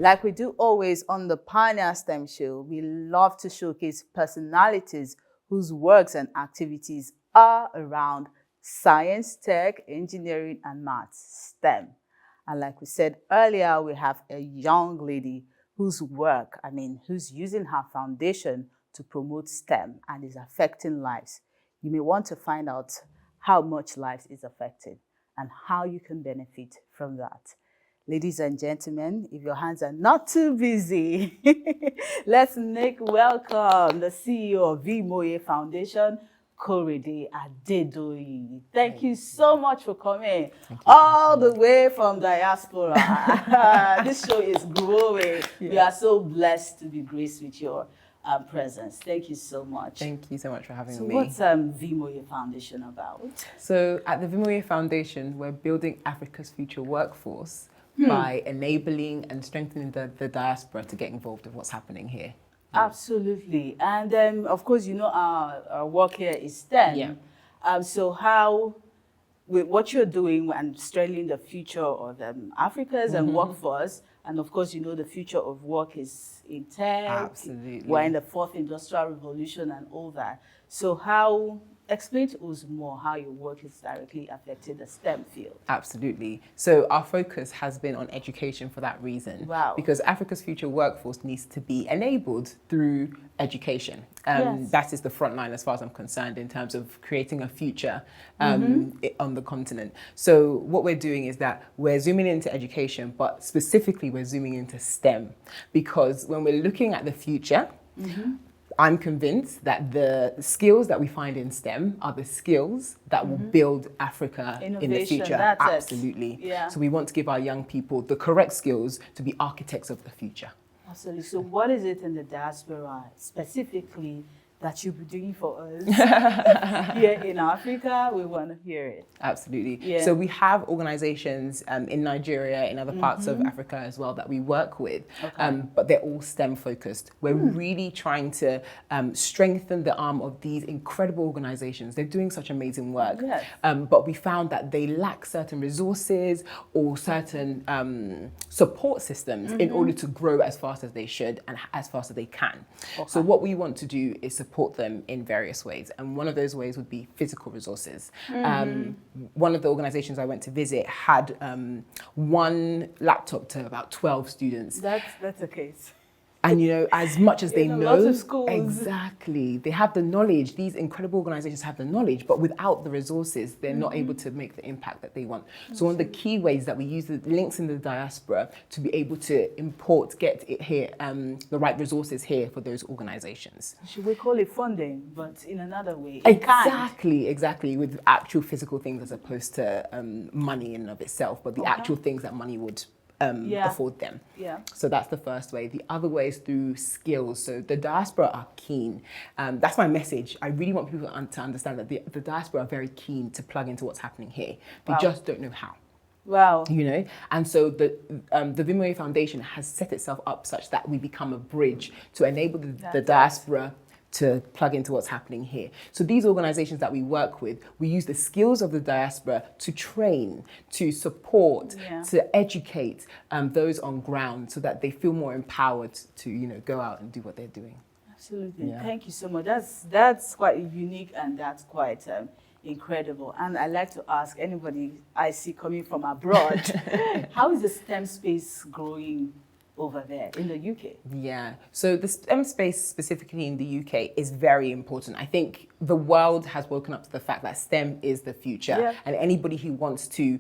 Like we do always on the Pioneer STEM show, we love to showcase personalities whose works and activities are around science, tech, engineering, and maths, STEM. And like we said earlier, we have a young lady whose work, who's using her foundation to promote STEM and is affecting lives. You may want to find out how much lives is affected and how you can benefit from that. Ladies and gentlemen, if your hands are not too busy, let's make welcome the CEO of Vemoye Foundation, Korede Adedoyi. Thank you so much for coming all the way from diaspora. This show is growing. Yeah. We are so blessed to be graced with your presence. Thank you so much. Thank you so much for having me. So what's Vemoye Foundation about? So at the Vemoye Foundation, we're building Africa's future workforce by enabling and strengthening the diaspora to get involved in what's happening here. Absolutely. And of course, you know, our work here is STEM. Yeah. So how, with what you're doing and strengthening the future of Africa's and workforce, and of course, you know, the future of work is in tech. Absolutely. We're in the fourth industrial revolution and all that. So how, explain to us more how your work has directly affected the STEM field. Absolutely. So our focus has been on education for that reason. Wow. Because Africa's future workforce needs to be enabled through education. Yes. That is the front line as far as I'm concerned in terms of creating a future on the continent. So what we're doing is that we're zooming into education, but specifically we're zooming into STEM. Because when we're looking at the future, I'm convinced that the skills that we find in STEM are the skills that will build Africa in the future. That's absolutely. Yeah. So we want to give our young people the correct skills to be architects of the future. Absolutely. So what is it in the diaspora specifically that you'll be doing for us here in Africa? We want to hear it. Absolutely. Yeah. So we have organizations in Nigeria, in other parts of Africa as well that we work with, but they're all STEM focused. We're really trying to strengthen the arm of these incredible organizations. They're doing such amazing work, Yes. But we found that they lack certain resources or certain support systems in order to grow as fast as they should and as fast as they can. So what we want to do is support them in various ways. And one of those ways would be physical resources. One of the organizations I went to visit had one laptop to about 12 students. That's a case. And you know, as much as they know, lots of schools. Exactly, they have the knowledge. These incredible organizations have the knowledge, but without the resources, they're not able to make the impact that they want. So one of the key ways that we use the links in the diaspora to be able to get it here, the right resources here for those organizations. Should we call it funding, but in another way? Exactly, with actual physical things as opposed to money in and of itself, but the actual things that money would afford them. Yeah. So that's the first way. The other way is through skills. So the diaspora are keen. That's my message. I really want people to understand that the diaspora are very keen to plug into what's happening here. They just don't know how. Wow. You know, and so the Vemoye Foundation has set itself up such that we become a bridge to enable the diaspora to plug into what's happening here. So these organizations that we work with, we use the skills of the diaspora to train, to support, to educate those on ground so that they feel more empowered to, you know, go out and do what they're doing. Absolutely. Yeah. Thank you so much. That's quite unique and that's quite incredible. And I'd like to ask anybody I see coming from abroad, how is the STEM space growing over there in the UK? Yeah, so the STEM space specifically in the UK is very important. I think the world has woken up to the fact that STEM is the future, and anybody who wants to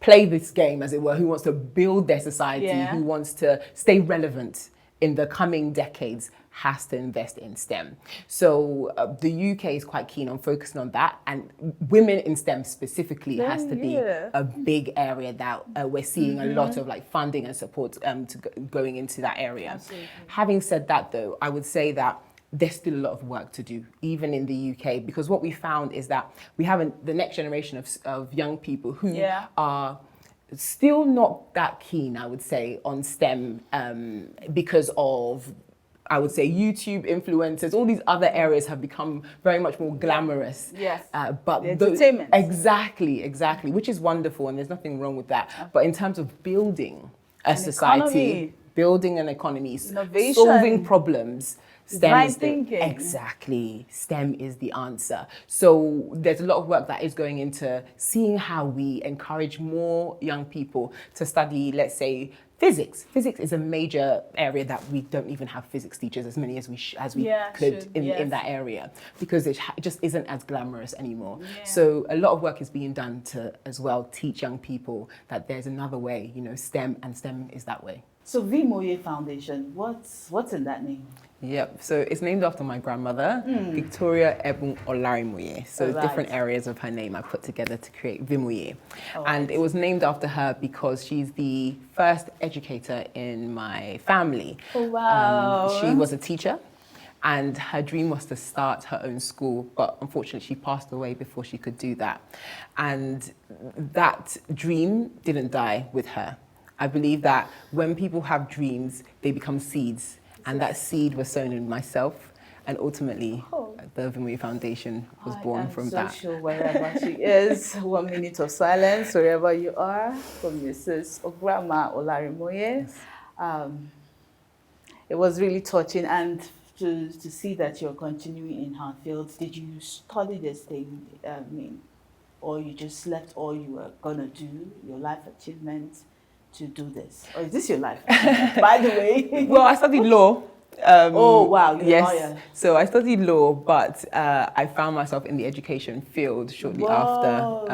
play this game, as it were, who wants to build their society, who wants to stay relevant in the coming decades, has to invest in STEM. So the UK is quite keen on focusing on that, and women in STEM specifically has to be a big area that we're seeing a lot of like funding and support going into that area. Absolutely. Having said that though, I would say that there's still a lot of work to do, even in the UK, because what we found is that we have the next generation of young people who are still not that keen, I would say, on STEM because of, I would say, YouTube influencers. All these other areas have become very much more glamorous. Yes. But the entertainment. Exactly, which is wonderful, and there's nothing wrong with that. But in terms of building a society, economy, building an economy, innovation, solving problems. STEM is thinking. Exactly. STEM is the answer. So there's a lot of work that is going into seeing how we encourage more young people to study, let's say, physics. Physics is a major area that we don't even have physics teachers as many as we could in that area, because it just isn't as glamorous anymore. Yeah. So a lot of work is being done to as well teach young people that there's another way, STEM, and STEM is that way. So Vemoye Foundation, what's in that name? Yep, so it's named after my grandmother, Victoria Ebun Olarimoye. So different areas of her name I put together to create Vemoye. And it was named after her because she's the first educator in my family. Oh, wow. She was a teacher, and her dream was to start her own school, but unfortunately she passed away before she could do that. And that dream didn't die with her. I believe that when people have dreams, they become seeds. And that seed was sown in myself, and ultimately the Vemoye Foundation was born from that. I'm so sure wherever she is, 1 minute of silence, wherever you are, from Mrs. Grandma Olarimoye. It was really touching, and to see that you're continuing in her field. Did you study this thing, or you just left all you were gonna do, your life achievement, to do this? Or is this your life? By the way. Well, I studied law. Oh, wow, you're yes. a lawyer. So I studied law, but I found myself in the education field shortly after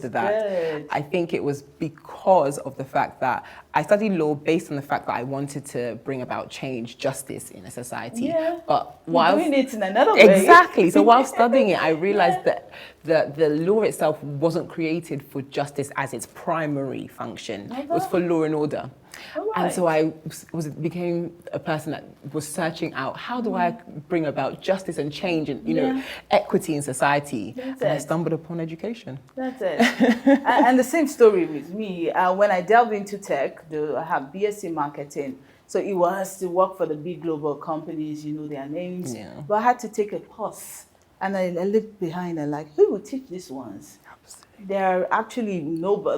that. Good. I think it was because of the fact that I studied law based on the fact that I wanted to bring about change, justice in a society. Yeah. But while doing it in another way. Exactly. So while studying it, I realized that the law itself wasn't created for justice as its primary function. It was for law and order. And so I became a person that was searching out, how do I bring about justice and change and equity in society? And I stumbled upon education. That's it. And the same story with me. When I delved into tech, I have BSc marketing. So it was to work for the big global companies, you know their names. Yeah. But I had to take a pause. And I looked behind and like, who will teach these ones? There are actually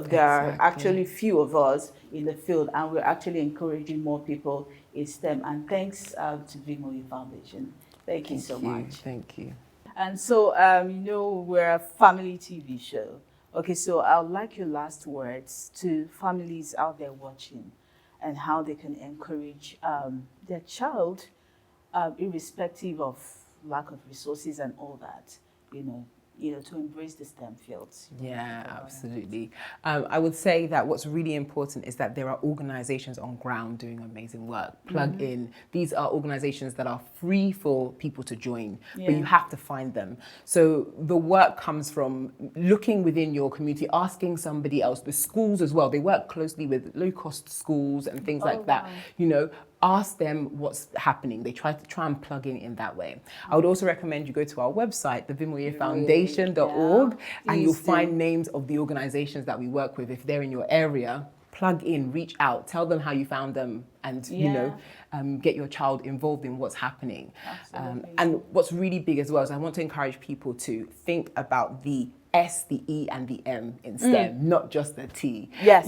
there are actually few of us in the field, and we're actually encouraging more people in STEM. And thanks to Vemoye Foundation. Thank you so much. Thank you. And so, we're a family TV show. Okay, so I would like your last words to families out there watching, and how they can encourage their child, irrespective of lack of resources and all that, to embrace the STEM fields. Yeah, absolutely. I would say that what's really important is that there are organizations on ground doing amazing work. Plug in. These are organizations that are free for people to join, but you have to find them. So the work comes from looking within your community, asking somebody else. The schools as well, they work closely with low-cost schools and things like that. Ask them what's happening. They try and plug in that way. I would also recommend you go to our website, thevemoyefoundation.org, and you'll find names of the organizations that we work with. If they're in your area, plug in, reach out, tell them how you found them, and get your child involved in what's happening. And what's really big as well is I want to encourage people to think about the S, the E, and the M in STEM, not just the T. Yes.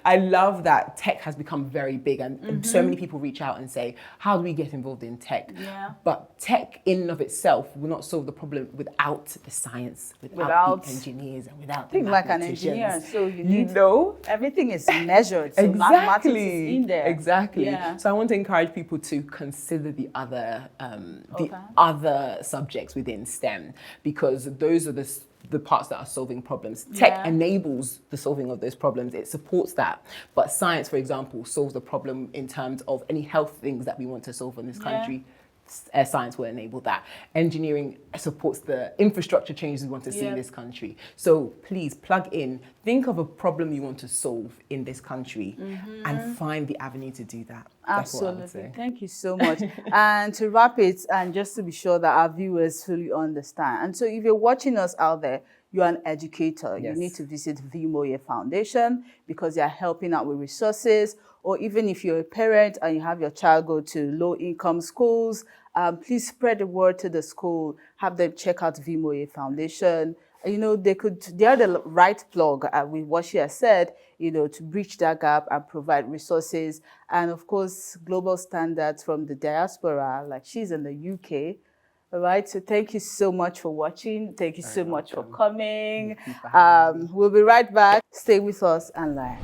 I love that tech has become very big, and so many people reach out and say, how do we get involved in tech? Yeah. But tech in and of itself will not solve the problem without the science, without the engineers, and without the like an engineer. So everything is measured. So mathematics is in there. Exactly. Yeah. So I want to encourage people to consider the other subjects within STEM, because those are the parts that are solving problems. Tech enables the solving of those problems. It supports that. But science, for example, solves the problem in terms of any health things that we want to solve in this country. Science will enable that. Engineering supports the infrastructure changes we want to see in this country. So please plug in, think of a problem you want to solve in this country, and find the avenue to do that. Absolutely. Thank you so much. And to wrap it, and just to be sure that our viewers fully understand. And so if you're watching us out there, you're an educator. You need to visit Vemoye Foundation, because they are helping out with resources. Or even if you're a parent and you have your child go to low-income schools, please spread the word to the school. Have them check out Vemoye Foundation. They are the right plug with what she has said. to bridge that gap and provide resources. And of course, global standards from the diaspora, like she's in the UK. All right, so thank you so much for watching. Thank you so much for coming. Thank you for having me. We'll be right back. Stay with us and learn.